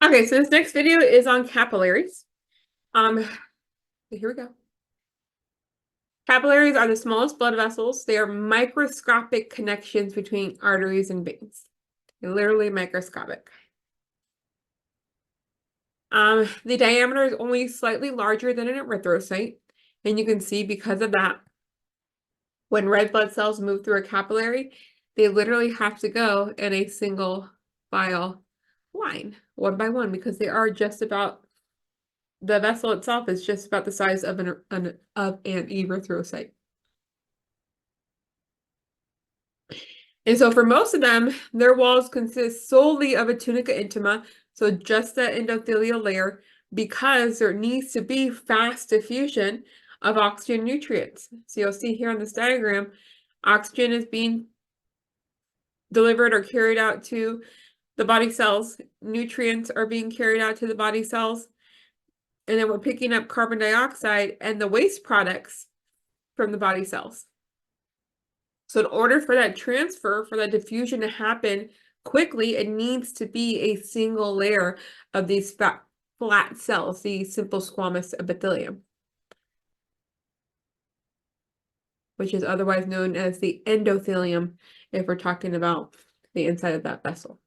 Okay, so this next video is on capillaries. Here we go. Capillaries are the smallest blood vessels. They are microscopic connections between arteries and veins. They're literally microscopic. The diameter is only slightly larger than an erythrocyte, and you can see because of that, when red blood cells move through a capillary, they literally have to go in a single file line, one by one, because they are just about the vessel itself is just about the size of an erythrocyte. And so for most of them, their walls consist solely of a tunica intima, so just that endothelial layer, because there needs to be fast diffusion of oxygen nutrients. So you'll see here on this diagram, oxygen is being delivered or carried out to the body cells. Nutrients are being carried out to the body cells. And then we're picking up carbon dioxide and the waste products from the body cells. So in order for that transfer, for that diffusion to happen quickly, it needs to be a single layer of these flat cells, the simple squamous epithelium, which is otherwise known as the endothelium if we're talking about the inside of that vessel.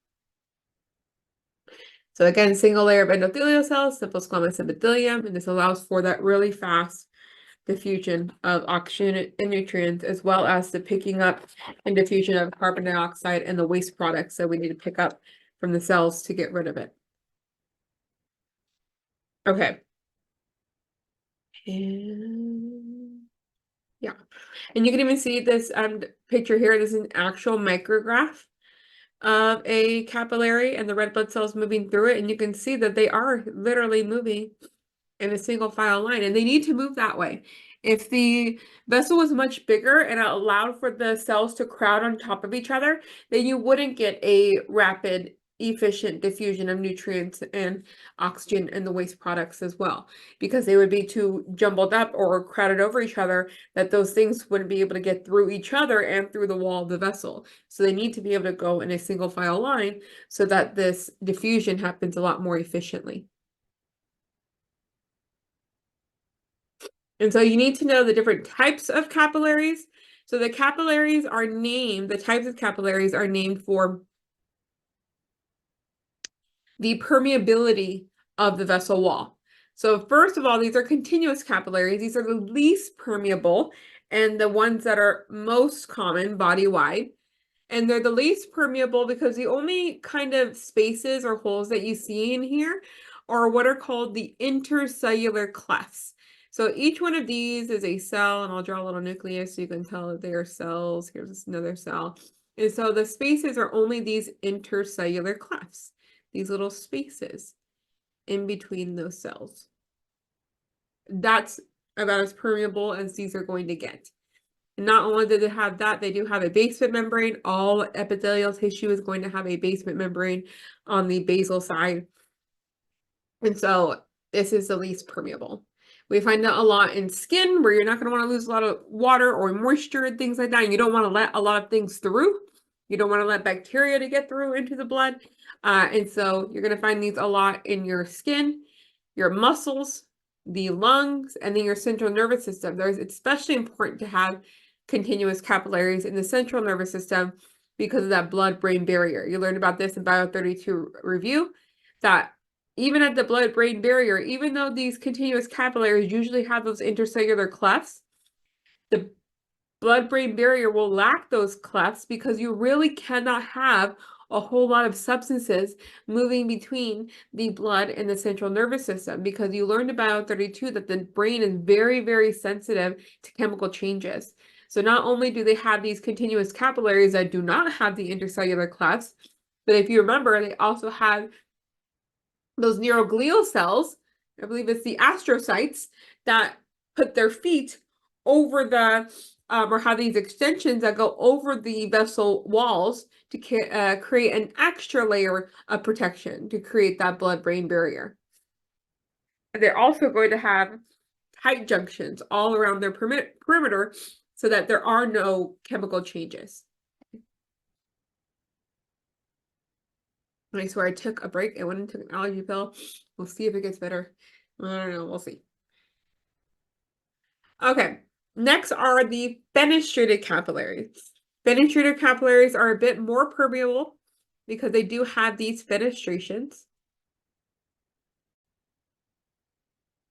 So again, single layer of endothelial cells, simple squamous epithelium, and this allows for that really fast diffusion of oxygen and nutrients, as well as the picking up and diffusion of carbon dioxide and the waste products that we need to pick up from the cells to get rid of it. Okay. And yeah, and you can even see this picture here. This is an actual micrograph of a capillary and the red blood cells moving through it, and you can see that they are literally moving in a single file line, and they need to move that way. If the vessel was much bigger and it allowed for the cells to crowd on top of each other, then you wouldn't get a rapid, efficient diffusion of nutrients and oxygen and the waste products as well, because they would be too jumbled up or crowded over each other that those things wouldn't be able to get through each other and through the wall of the vessel. So they need to be able to go in a single file line so that this diffusion happens a lot more efficiently. And so you need to know the different types of capillaries. So the capillaries are named, the types of capillaries are named for the permeability of the vessel wall. So first of all, these are continuous capillaries. These are the least permeable and the ones that are most common body-wide. And they're the least permeable because the only kind of spaces or holes that you see in here are what are called the intercellular clefts. So each one of these is a cell, and I'll draw a little nucleus so you can tell that they are cells. Here's another cell. And so the spaces are only these intercellular clefts, these little spaces in between those cells. That's about as permeable as these are going to get. And not only do they have that, they do have a basement membrane. All epithelial tissue is going to have a basement membrane on the basal side. And so this is the least permeable. We find that a lot in skin where you're not going to want to lose a lot of water or moisture and things like that. And you don't want to let a lot of things through. You don't want to let bacteria to get through into the blood. And so you're going to find these a lot in your skin, your muscles, the lungs, and then your central nervous system. It's especially important to have continuous capillaries in the central nervous system because of that blood-brain barrier. You learned about this in Bio 32 review, that even at the blood-brain barrier, even though these continuous capillaries usually have those intercellular clefts, the blood-brain barrier will lack those clefts because you really cannot have a whole lot of substances moving between the blood and the central nervous system, because you learned about 32 that the brain is very, very sensitive to chemical changes. So not only do they have these continuous capillaries that do not have the intercellular clefts, but if you remember, they also have those neuroglial cells, I believe it's the astrocytes, that put their feet over the, or have these extensions that go over the vessel walls to create an extra layer of protection to create that blood-brain barrier. And they're also going to have tight junctions all around their perimeter so that there are no chemical changes. I swear I took a break and went and took an allergy pill. We'll see if it gets better. I don't know. We'll see. Okay. Next are the fenestrated capillaries. Fenestrated capillaries are a bit more permeable because they do have these fenestrations.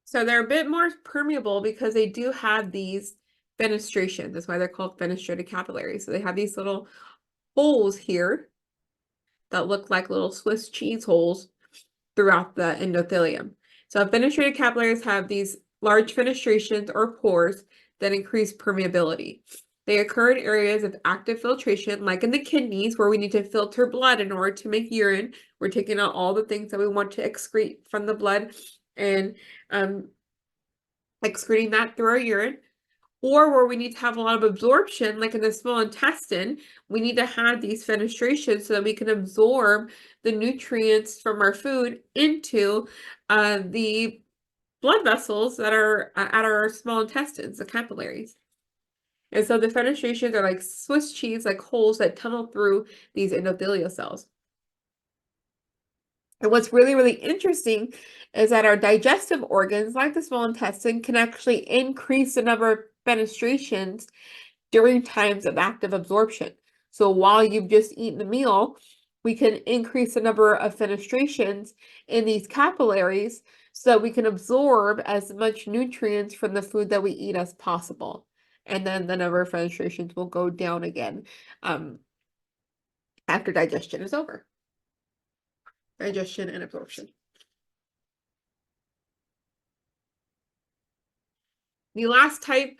So they're a bit more permeable because they do have these fenestrations. That's why they're called fenestrated capillaries. So they have these little holes here that look like little Swiss cheese holes throughout the endothelium. So fenestrated capillaries have these large fenestrations or pores that increase permeability. They occur in areas of active filtration, like in the kidneys, where we need to filter blood in order to make urine. We're taking out all the things that we want to excrete from the blood and excreting that through our urine. Or where we need to have a lot of absorption, like in the small intestine, we need to have these fenestrations so that we can absorb the nutrients from our food into the blood vessels that are at our small intestines, the capillaries. And so the fenestrations are like Swiss cheese, like holes that tunnel through these endothelial cells. And what's really, really interesting is that our digestive organs, like the small intestine, can actually increase the number of fenestrations during times of active absorption. So while you've just eaten a meal, we can increase the number of fenestrations in these capillaries so that we can absorb as much nutrients from the food that we eat as possible. And then the number of fenestrations will go down again after digestion is over. Digestion and absorption. The last type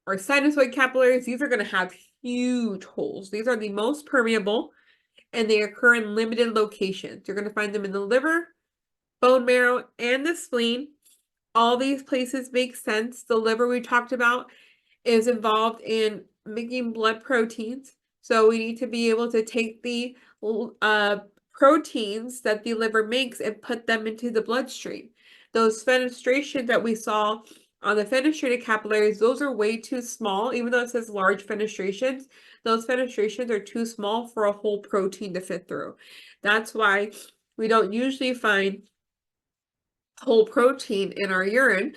are sinusoid capillaries. These are going to have huge holes. These are the most permeable, and they occur in limited locations. You're going to find them in the liver, bone marrow, and the spleen. All these places make sense. The liver we talked about is involved in making blood proteins. So we need to be able to take the proteins that the liver makes and put them into the bloodstream. Those fenestrations that we saw on the fenestrated capillaries, those are way too small. Even though it says large fenestrations, those fenestrations are too small for a whole protein to fit through. That's why we don't usually find whole protein in our urine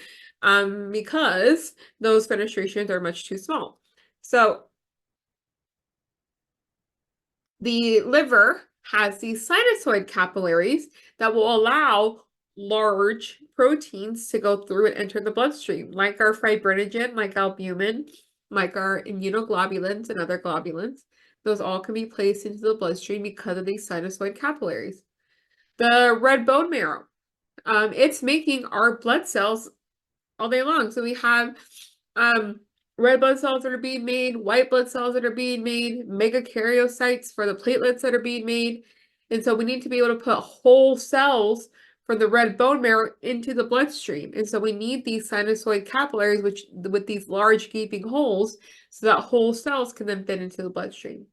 because those fenestrations are much too small. So the liver has these sinusoid capillaries that will allow large proteins to go through and enter the bloodstream, like our fibrinogen, like albumin, like our immunoglobulins and other globulins. Those all can be placed into the bloodstream because of these sinusoid capillaries. The red bone marrow, it's making our blood cells all day long. So we have red blood cells that are being made, white blood cells that are being made, megakaryocytes for the platelets that are being made. And so we need to be able to put whole cells from the red bone marrow into the bloodstream. And so we need these sinusoid capillaries, which with these large gaping holes, so that whole cells can then fit into the bloodstream.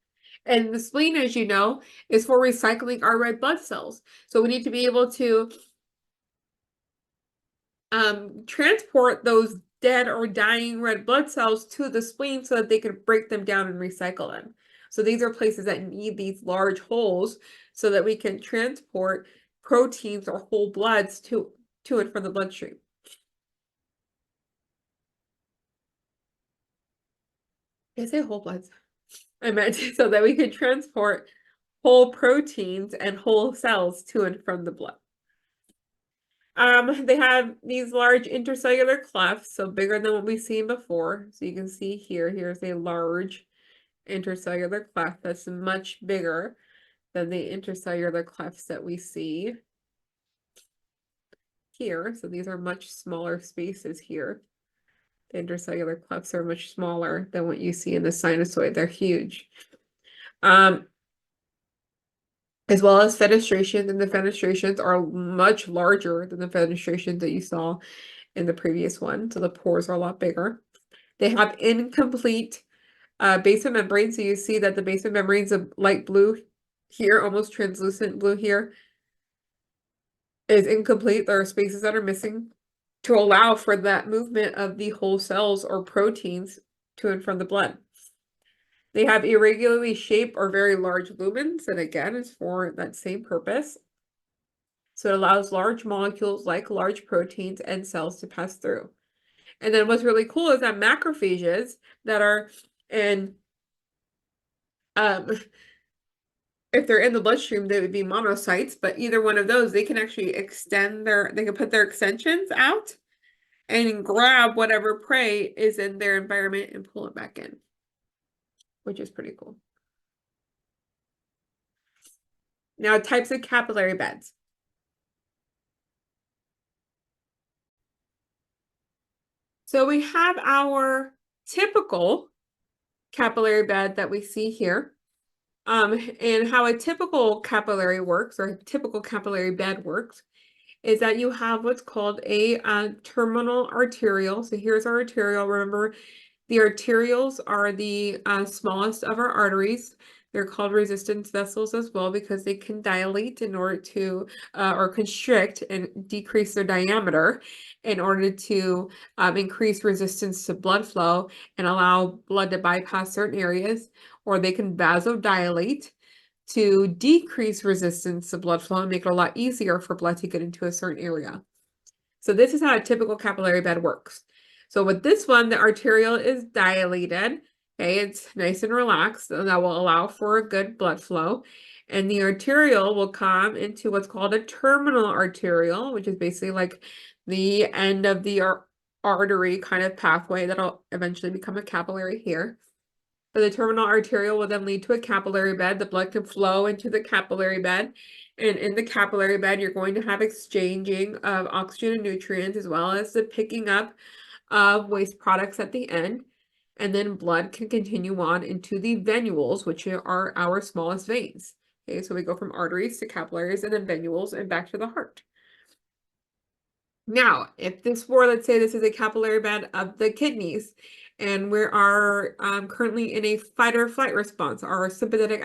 And the spleen, as you know, is for recycling our red blood cells. So we need to be able to transport those dead or dying red blood cells to the spleen so that they can break them down and recycle them. So these are places that need these large holes so that we can transport proteins or whole bloods to and from the bloodstream. Did I say whole bloods? I meant so that we could transport whole proteins and whole cells to and from the blood. They have these large intercellular clefts, so bigger than what we've seen before. So you can see here, here's a large intercellular cleft that's much bigger than the intercellular clefts that we see here. So these are much smaller spaces here. The intercellular clefts are much smaller than what you see in the sinusoid. They're huge. As well as fenestrations, and the fenestrations are much larger than the fenestrations that you saw in the previous one. So the pores are a lot bigger. They have incomplete basement membrane. So you see that the basement membrane is a light blue here, almost translucent blue here. Is incomplete. There are spaces that are missing to allow for that movement of the whole cells or proteins to and from the blood. They have irregularly shaped or very large lumens, and again, it's for that same purpose. So it allows large molecules like large proteins and cells to pass through. And then what's really cool is that macrophages that are in, um, if they're in the bloodstream, they would be monocytes, but either one of those, they can actually they can put their extensions out and grab whatever prey is in their environment and pull it back in, which is pretty cool. Now, types of capillary beds. So we have our typical capillary bed that we see here. And how a typical capillary works, or a typical capillary bed works, is that you have what's called a terminal arteriole. So here's our arteriole. Remember, the arterioles are the smallest of our arteries. They're called resistance vessels as well because they can dilate in order to, or constrict and decrease their diameter in order to increase resistance to blood flow and allow blood to bypass certain areas, or they can vasodilate to decrease resistance to blood flow and make it a lot easier for blood to get into a certain area. So this is how a typical capillary bed works. So with this one, the arteriole is dilated. Okay, it's nice and relaxed, and that will allow for a good blood flow. And the arteriole will come into what's called a terminal arteriole, which is basically like the end of the artery kind of pathway that'll eventually become a capillary here. But the terminal arteriole will then lead to a capillary bed. The blood can flow into the capillary bed. And in the capillary bed, you're going to have exchanging of oxygen and nutrients, as well as the picking up of waste products at the end. And then blood can continue on into the venules, which are our smallest veins. Okay, so we go from arteries to capillaries and then venules and back to the heart. Now, if this were, let's say this is a capillary bed of the kidneys, and we are currently in a fight or flight response, our sympathetic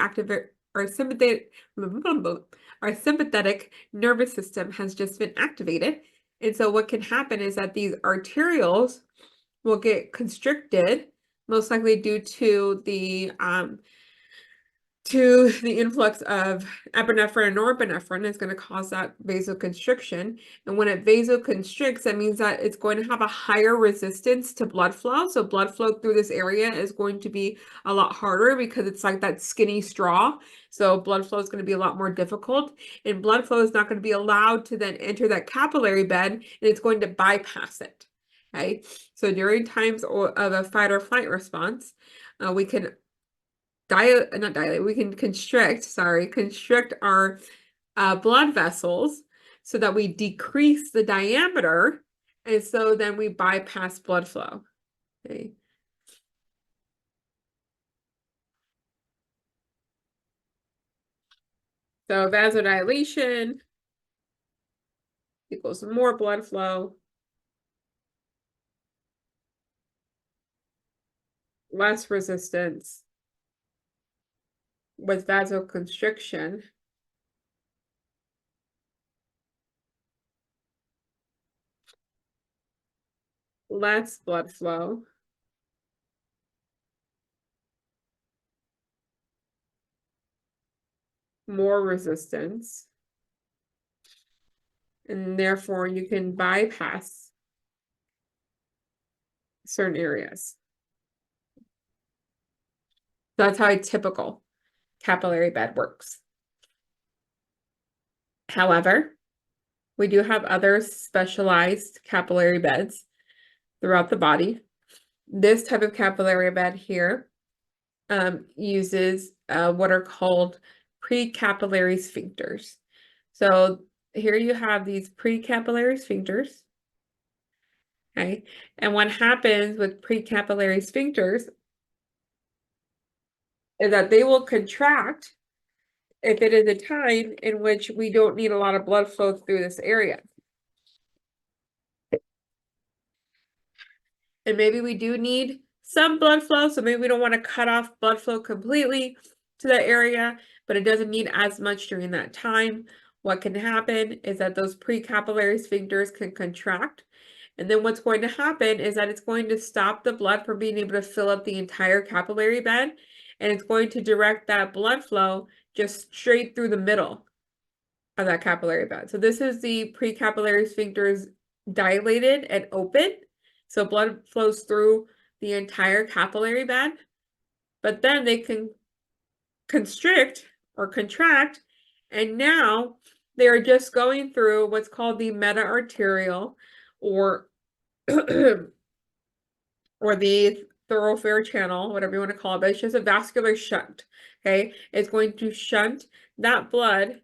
nervous system has just been activated. And so what can happen is that these arterioles will get constricted, most likely due to the influx of epinephrine and norepinephrine is going to cause that vasoconstriction. And when it vasoconstricts, that means that it's going to have a higher resistance to blood flow. So blood flow through this area is going to be a lot harder because it's like that skinny straw. So blood flow is going to be a lot more difficult. And blood flow is not going to be allowed to then enter that capillary bed, and it's going to bypass it. Okay, so during times of a fight or flight response, we can we can constrict our blood vessels so that we decrease the diameter, and so then we bypass blood flow. Okay. So vasodilation equals more blood flow, less resistance. With vasoconstriction, less blood flow, more resistance, and therefore you can bypass certain areas. That's how a typical capillary bed works. However, we do have other specialized capillary beds throughout the body. This type of capillary bed here uses what are called precapillary sphincters. So here you have these precapillary sphincters. Okay, and what happens with precapillary sphincters is that they will contract if it is a time in which we don't need a lot of blood flow through this area. And maybe we do need some blood flow, so maybe we don't want to cut off blood flow completely to that area, but it doesn't need as much during that time. What can happen is that those precapillary sphincters can contract, and then what's going to happen is that it's going to stop the blood from being able to fill up the entire capillary bed, and it's going to direct that blood flow just straight through the middle of that capillary bed. So this is the precapillary sphincters dilated and open. So blood flows through the entire capillary bed, but then they can constrict or contract, and now they are just going through what's called the meta-arterial or or the thoroughfare channel, whatever you want to call it, but it's just a vascular shunt. Okay, it's going to shunt that blood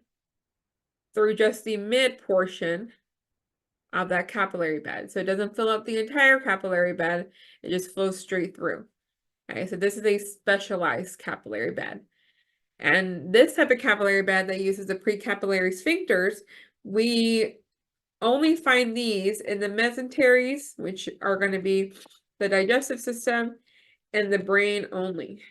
through just the mid portion of that capillary bed. So it doesn't fill up the entire capillary bed, it just flows straight through. Okay, so this is a specialized capillary bed. And this type of capillary bed that uses the precapillary sphincters, we only find these in the mesenteries, which are going to be the digestive system, and the brain only.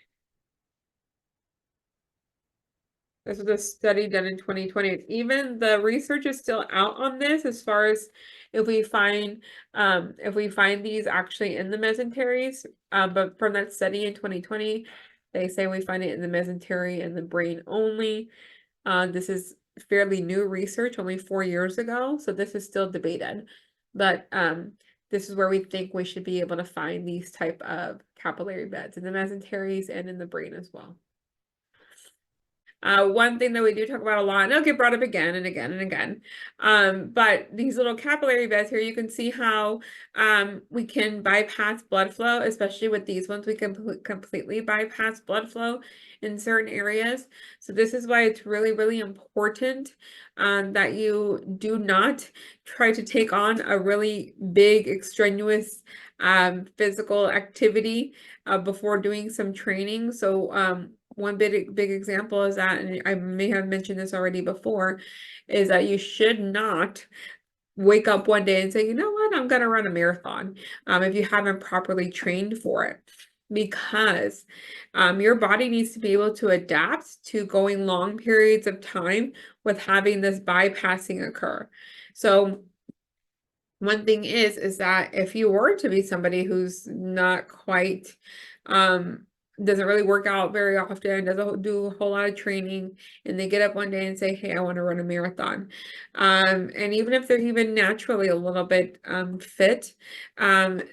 This was a study done in 2020. Even the research is still out on this as far as if we find these actually in the mesenteries. But from that study in 2020, they say we find it in the mesentery and the brain only. This is fairly new research, only 4 years ago, so this is still debated. But this is where we think we should be able to find these type of capillary beds in the mesenteries and in the brain as well. One thing that we do talk about a lot, and it'll get brought up again and again and again, but these little capillary beds here, you can see how we can bypass blood flow, especially with these ones, we can completely bypass blood flow in certain areas. So this is why it's really, really important that you do not try to take on a really big, extraneous physical activity before doing some training. So one big example is that, and I may have mentioned this already before, is that you should not wake up one day and say, you know what, I'm gonna run a marathon if you haven't properly trained for it. Because your body needs to be able to adapt to going long periods of time with having this bypassing occur. So one thing is that if you were to be somebody who's not quite doesn't really work out very often, doesn't do a whole lot of training, and they get up one day and say, hey, I want to run a marathon. And even if they're even naturally a little bit fit,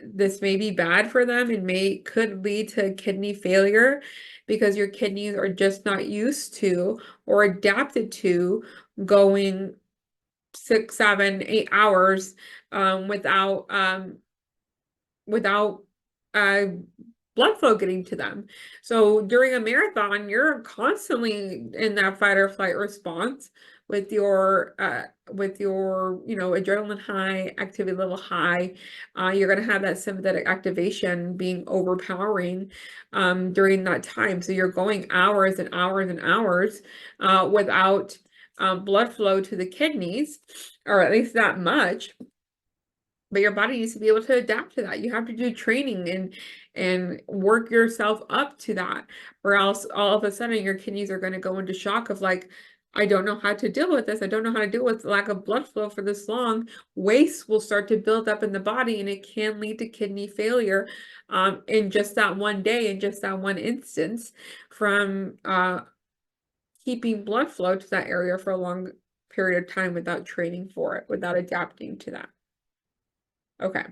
this may be bad for them and could lead to kidney failure because your kidneys are just not used to or adapted to going 6, 7, 8 hours without blood flow getting to them. So during a marathon, you're constantly in that fight or flight response with your adrenaline high, activity level high. You're going to have that sympathetic activation being overpowering during that time. So you're going hours and hours and hours without blood flow to the kidneys, or at least that much. But your body needs to be able to adapt to that. You have to do training and work yourself up to that, or else all of a sudden your kidneys are going to go into shock of like, I don't know how to deal with this. I don't know how to deal with lack of blood flow for this long. Waste will start to build up in the body, and it can lead to kidney failure in just that one day, in just that one instance, from keeping blood flow to that area for a long period of time without training for it, without adapting to that. Okay.